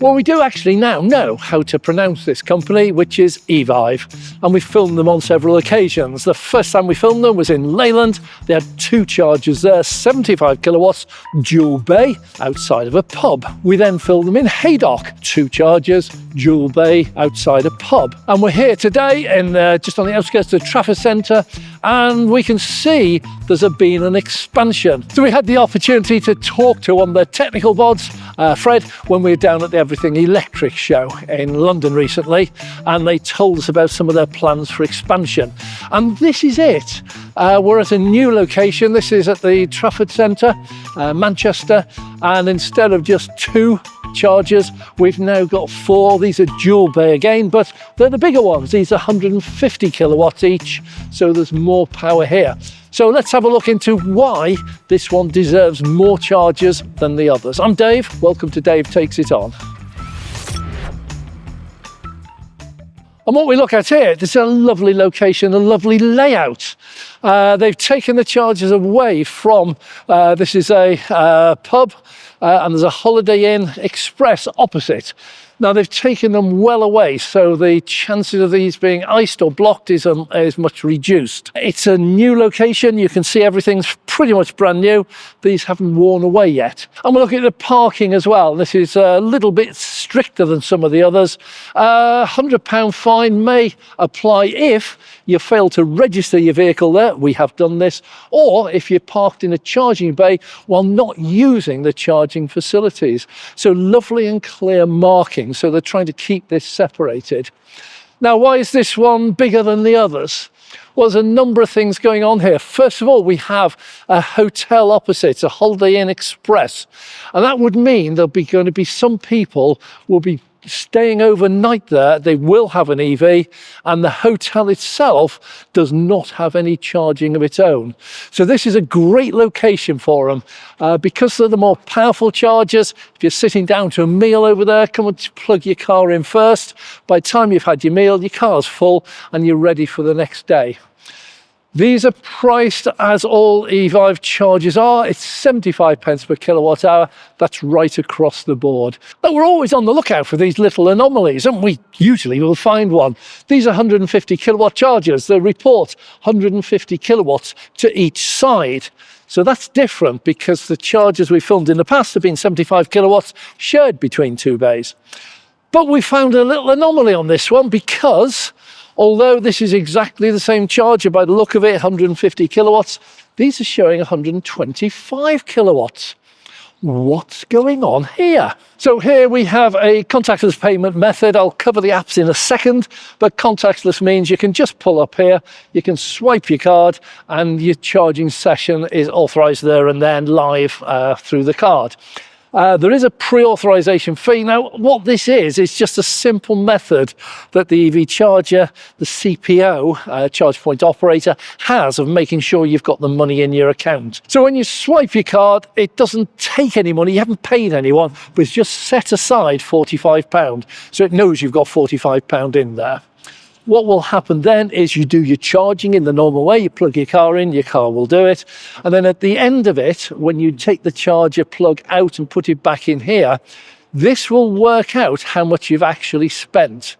Well, we do actually now know how to pronounce this company, which is Evyve, and we filmed them on several occasions. The first time we filmed them was in Leyland. They had 2 chargers there, 75 kilowatts, dual bay, outside of a pub. We then filmed them in Haydock, 2 chargers, dual bay, outside a pub. And we're here today in just on the outskirts of the Trafford Centre, and we can see there's been an expansion. So we had the opportunity to talk to one of the technical bods, Fred, when we were down at the Everything Electric show in London recently, and they told us about some of their plans for expansion. And this is it. We're at a new location. This is at the Trafford Centre, Manchester, and instead of just 2 chargers, we've now got 4. These are dual bay again, but they're the bigger ones. These are 150 kilowatts each, so there's more power here. So let's have a look into why this one deserves more chargers than the others. I'm Dave. Welcome to Dave Takes It On. And what we look at here, this is a lovely location, a lovely layout. They've taken the chargers away from, this is a pub, and there's a Holiday Inn Express opposite. Now they've taken them well away, so the chances of these being iced or blocked is much reduced. It's a new location. You can see everything's pretty much brand new. These haven't worn away yet. And we're looking at the parking as well. This is a little bit stricter than some of the others. £100 fine may apply if you fail to register your vehicle there. We have done this. Or if you're parked in a charging bay while not using the charging facilities. So lovely and clear marking. So they're trying to keep this separated. Now, why is this one bigger than the others? Well, there's a number of things going on here. First of all, we have a hotel opposite, a Holiday Inn Express. And that would mean there'll be going to be some people will be staying overnight there. They will have an EV, and the hotel itself does not have any charging of its own. So this is a great location for them. Because they're the more powerful chargers, if you're sitting down to a meal over there, come and plug your car in first. By the time you've had your meal, your car's full and you're ready for the next day. These are priced as all Evyve chargers are. It's 75 pence per kilowatt hour. That's right across the board. But we're always on the lookout for these little anomalies, and we usually will find one. These are 150 kilowatt chargers. They report 150 kilowatts to each side. So that's different because the chargers we filmed in the past have been 75 kilowatts shared between 2 bays. But we found a little anomaly on this one because although this is exactly the same charger by the look of it, 150 kilowatts, these are showing 125 kilowatts. What's going on here? So here we have a contactless payment method. I'll cover the apps in a second, but contactless means you can just pull up here, you can swipe your card, and your charging session is authorized there and then live through the card. There is a pre-authorization fee. Now, what this is just a simple method that the EV charger, the CPO, charge point operator, has of making sure you've got the money in your account. So when you swipe your card, it doesn't take any money. You haven't paid anyone, but it's just set aside £45. So it knows you've got £45 in there. What will happen then is you do your charging in the normal way. You plug your car in, your car will do it. And then at the end of it, when you take the charger plug out and put it back in here, this will work out how much you've actually spent.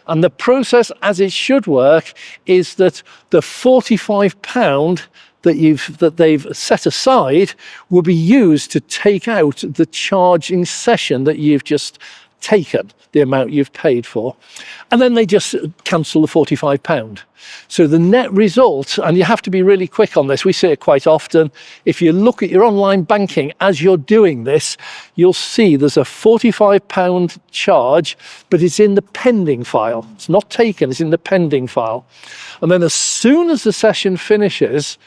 And the process, as it should work, is that the £45 that they've set aside will be used to take out the charging session that you've just taken, the amount you've paid for, and then they just cancel the £45. So the net result, and you have to be really quick on this, we see it quite often, if you look at your online banking as you're doing this, you'll see there's a £45 charge, but it's in the pending file. It's not taken, it's in the pending file. And then as soon as the session finishes,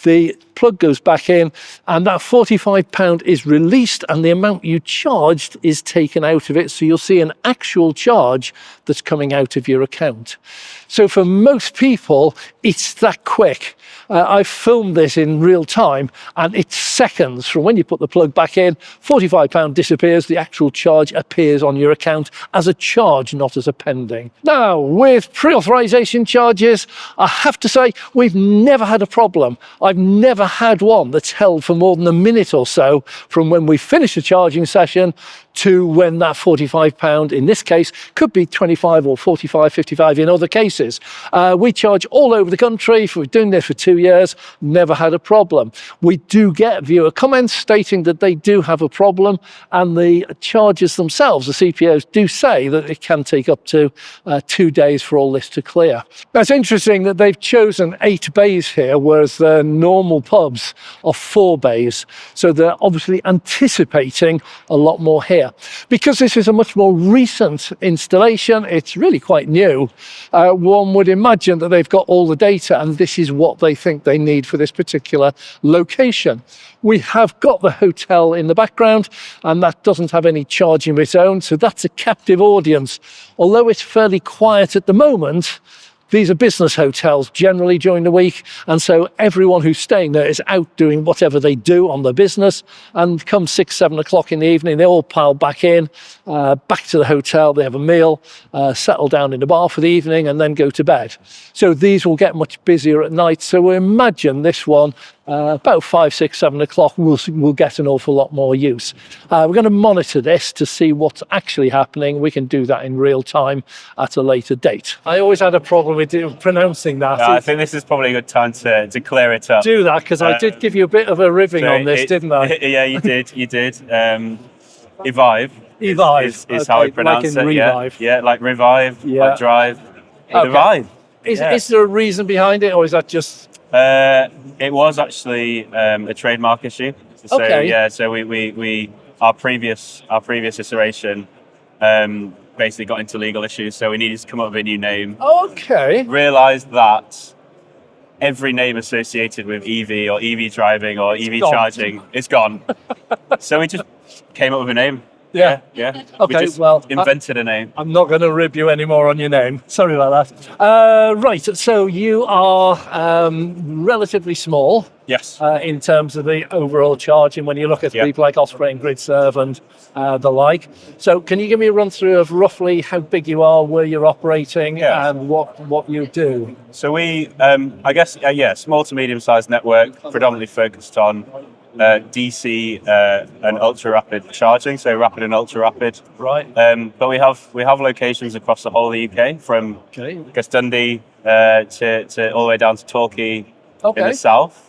the plug goes back in and that £45 is released and the amount you charged is taken out of it. So you'll see an actual charge that's coming out of your account. So for most people, it's that quick. I filmed this in real time and it's seconds from when you put the plug back in, £45 disappears, the actual charge appears on your account as a charge, not as a pending. Now, with pre-authorization charges, I have to say, we've never had a problem. I've never had one that's held for more than a minute or so from when we finish the charging session to when that £45 in this case could be 25 or 45, 55 in other cases. We charge all over the country. We've been doing this for 2 years, never had a problem. We do get viewer comments stating that they do have a problem, and the chargers themselves, the CPOs, do say that it can take up to 2 days for all this to clear. Now, it's interesting that they've chosen 8 bays here, whereas the normal pubs are 4 bays. So they're obviously anticipating a lot more here. Because this is a much more recent installation, it's really quite new, one would imagine that they've got all the data and this is what they think they need for this particular location. We have got the hotel in the background, and that doesn't have any charging of its own, so that's a captive audience. Although it's fairly quiet at the moment, these are business hotels generally during the week, and so everyone who's staying there is out doing whatever they do on their business, and come 6, 7 o'clock in the evening, they all pile back in, back to the hotel, they have a meal, settle down in the bar for the evening, and then go to bed. So these will get much busier at night, so we imagine this one about 5, 6, 7 o'clock we'll get an awful lot more use. We're going to monitor this to see what's actually happening. We can do that in real time at a later date. I always had a problem with pronouncing that. I think this is probably a good time to clear it up. Do that, because I did give you a bit of a ribbing on this, didn't I? Yeah, you did. Evyve. Evyve is how we pronounce like in it. Revive. Yeah, like revive, like drive. Okay. Evyve. Is there a reason behind it, or is that just? It was actually a trademark issue. So so we our previous iteration basically got into legal issues, so we needed to come up with a new name. Okay. Realised that every name associated with EV or EV driving or EV charging is gone. So we just came up with a name. Yeah. Okay, we just invented a name. I'm not going to rib you anymore on your name. Sorry about that. Right, so you are relatively small. Yes. In terms of the overall charging, when you look at people like Osprey and GridServe and the like. So can you give me a run through of roughly how big you are, where you're operating, and what you do? So we, I guess, small to medium-sized network, predominantly focused on DC and ultra rapid charging, so rapid and ultra rapid. Right. But we have locations across the whole of the UK, from Dundee to all the way down to Torquay in the south.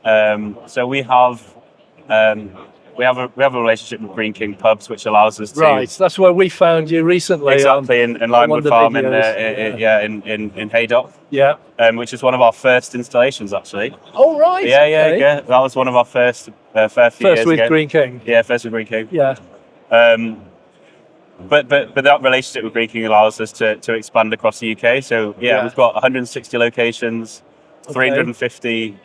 So we have a relationship with Green King Pubs, which allows us to. Right, that's where we found you recently. Exactly, in Limewood Farm in Haydock. Yeah. Which is one of our first installations, actually. Oh right. Yeah. That was one of our first fair few years with ago. Green King. Yeah, first with Green King. Yeah. But that relationship with Green King allows us to expand across the UK. So we've got 160 locations, 350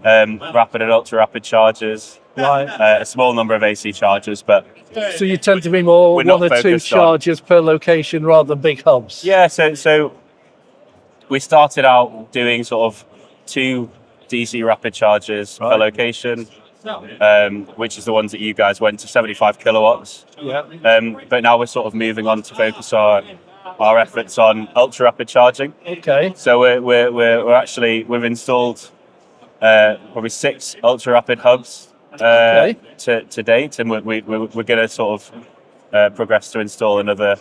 rapid and ultra rapid chargers. Right. A small number of AC chargers, but so you tend to be more one or two chargers per location rather than big hubs. Yeah. So we started out doing sort of 2 DC rapid chargers per location, which is the ones that you guys went to 75 kilowatts. Yeah. But now we're sort of moving on to focus our efforts on ultra rapid charging. Okay. So we've installed probably 6 ultra rapid hubs to date, and we're going to sort of progress to install another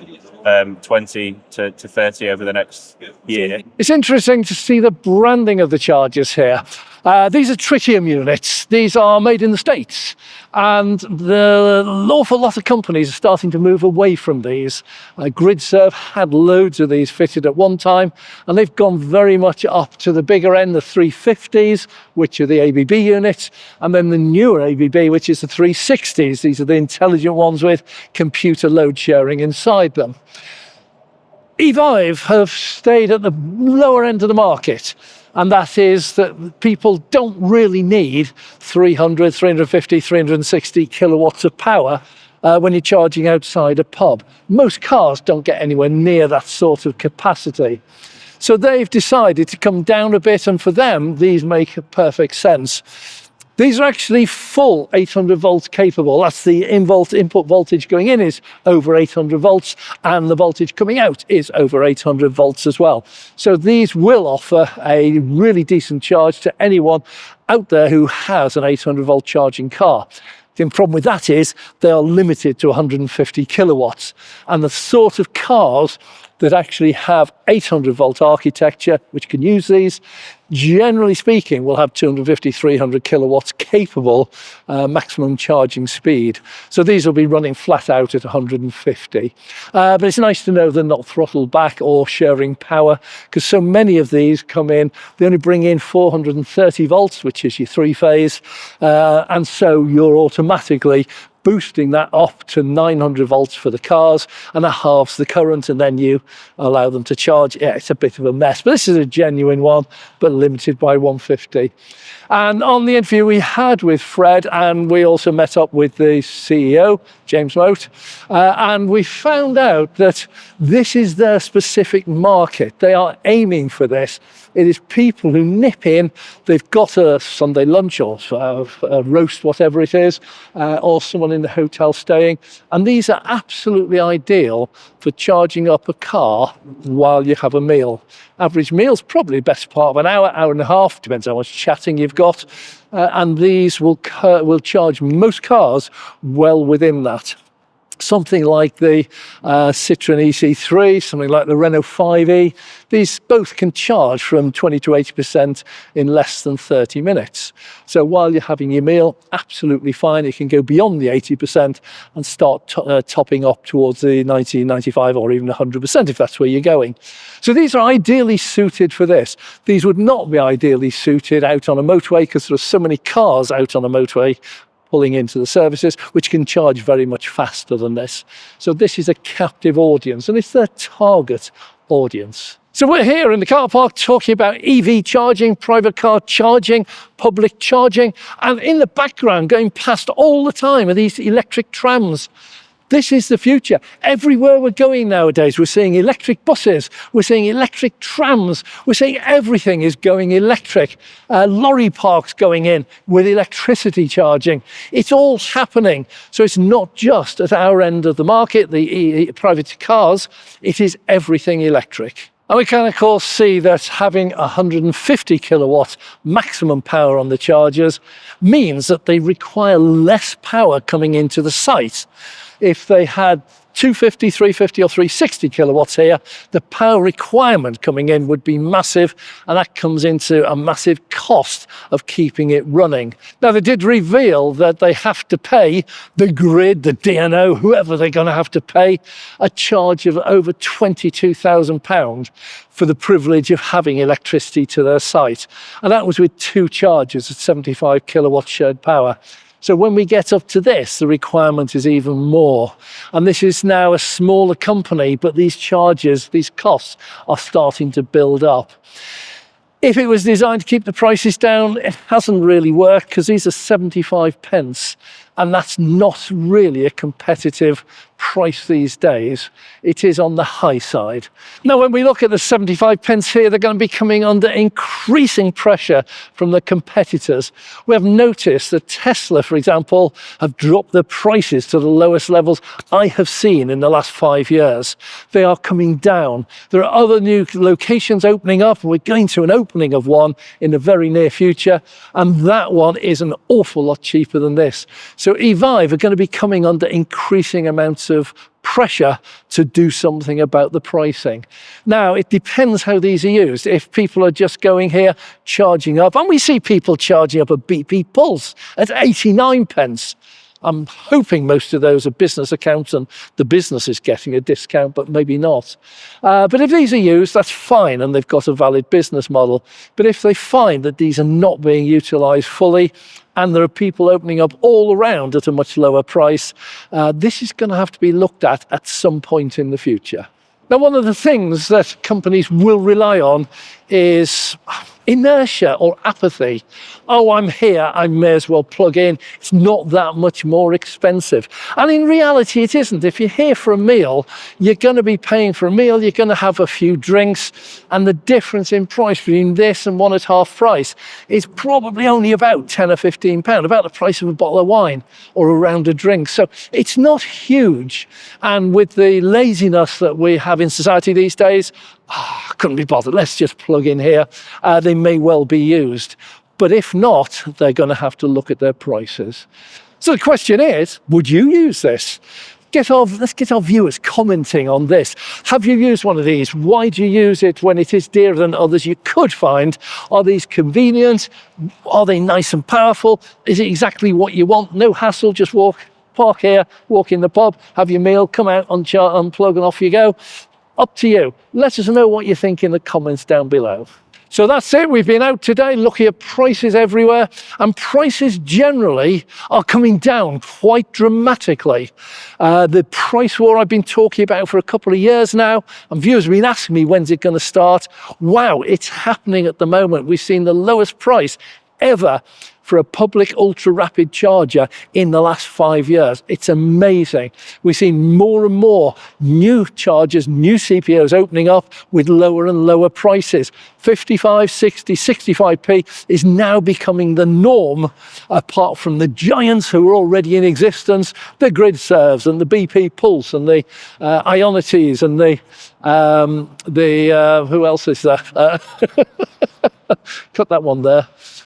20 to 30 over the next year. It's interesting to see the branding of the chargers here. These are tritium units. These are made in the States, and an awful lot of companies are starting to move away from these. GridServe had loads of these fitted at one time, and they've gone very much up to the bigger end, the 350s, which are the ABB units, and then the newer ABB, which is the 360s. These are the intelligent ones with computer load sharing inside them. Evyve have stayed at the lower end of the market, and that is that people don't really need 300, 350, 360 kilowatts of power when you're charging outside a pub. Most cars don't get anywhere near that sort of capacity. So they've decided to come down a bit, and for them, these make perfect sense. These are actually full 800 volts capable. That's the input voltage going in is over 800 volts, and the voltage coming out is over 800 volts as well. So these will offer a really decent charge to anyone out there who has an 800 volt charging car. The problem with that is they are limited to 150 kilowatts. And the sort of cars that actually have 800 volt architecture, which can use these, generally speaking, will have 250, 300 kilowatts capable maximum charging speed. So these will be running flat out at 150. But it's nice to know they're not throttled back or sharing power, because so many of these come in, they only bring in 430 volts, which is your 3-phase. And so you're automatically boosting that up to 900 volts for the cars, and that halves the current, and then you allow them to charge. Yeah, it's a bit of a mess, but this is a genuine one, but limited by 150. And on the interview we had with Fred, and we also met up with the CEO, James Moat, and we found out that this is their specific market. They are aiming for this. It is people who nip in, they've got a Sunday lunch or a roast, whatever it is, or someone in the hotel staying, and these are absolutely ideal for charging up a car while you have a meal. Average meal's probably the best part of an hour, hour and a half, depends how much chatting you've got, and these will charge most cars well within that. Something like the Citroen EC3, something like the Renault 5e, these both can charge from 20 to 80% in less than 30 minutes. So while you're having your meal, absolutely fine. You can go beyond the 80% and start topping up towards the 90, 95 or even 100% if that's where you're going. So these are ideally suited for this. These would not be ideally suited out on a motorway, because there are so many cars out on a motorway pulling into the services, which can charge very much faster than this. So this is a captive audience, and it's their target audience. So we're here in the car park talking about EV charging, private car charging, public charging, and in the background going past all the time are these electric trams. This is the future. Everywhere we're going nowadays, we're seeing electric buses, we're seeing electric trams, we're seeing everything is going electric. Lorry parks going in with electricity charging. It's all happening. So it's not just at our end of the market, the private cars, it is everything electric. And we can, of course, see that having 150 kilowatt maximum power on the chargers means that they require less power coming into the site. If they had 250, 350 or 360 kilowatts here, the power requirement coming in would be massive, and that comes into a massive cost of keeping it running. Now, they did reveal that they have to pay the grid, the DNO, whoever they're going to have to pay, a charge of over £22,000 for the privilege of having electricity to their site. And that was with 2 chargers at 75 kilowatt shared power. So when we get up to this, the requirement is even more. And this is now a smaller company, but these charges, these costs are starting to build up. If it was designed to keep the prices down, it hasn't really worked, because these are 75 pence. And that's not really a competitive price these days. It is on the high side. Now, when we look at the 75 pence here, they're going to be coming under increasing pressure from the competitors. We have noticed that Tesla, for example, have dropped their prices to the lowest levels I have seen in the last 5 years. They are coming down. There are other new locations opening up. We're going to an opening of one in the very near future, and that one is an awful lot cheaper than this. So Evyve are going to be coming under increasing amounts of pressure to do something about the pricing. Now, it depends how these are used. If people are just going here, charging up, and we see people charging up a BP Pulse at 89 pence. I'm hoping most of those are business accounts and the business is getting a discount, but maybe not. But if these are used, that's fine, and they've got a valid business model. But if they find that these are not being utilised fully, and there are people opening up all around at a much lower price, this is going to have to be looked at some point in the future. Now, one of the things that companies will rely on is inertia or apathy. Oh, I'm here, I may as well plug in. It's not that much more expensive. And in reality, it isn't. If you're here for a meal, you're going to be paying for a meal, you're going to have a few drinks, and the difference in price between this and one at half price is probably only about 10 or 15 pounds, about the price of a bottle of wine or a round of drinks. So it's not huge. And with the laziness that we have in society these days, I couldn't be bothered, let's just plug in here. They may well be used. But if not, they're going to have to look at their prices. So the question is, would you use this? Let's get our viewers commenting on this. Have you used one of these? Why do you use it when it is dearer than others you could find? Are these convenient? Are they nice and powerful? Is it exactly what you want? No hassle, just park here, walk in the pub, have your meal, come out, unplug and off you go. Up to you. Let us know what you think in the comments down below. So that's it. We've been out today looking at prices everywhere, and prices generally are coming down quite dramatically. The price war I've been talking about for a couple of years now, and viewers have been asking me when's it going to start. Wow, it's happening at the moment. We've seen the lowest price ever for a public ultra rapid charger in the last 5 years. It's amazing. We've seen more and more new chargers, new CPOs opening up with lower and lower prices. 55, 60, 65p is now becoming the norm, apart from the giants who are already in existence, the grid serves and the BP Pulse and the Ionities and the who else is there? Cut that one there.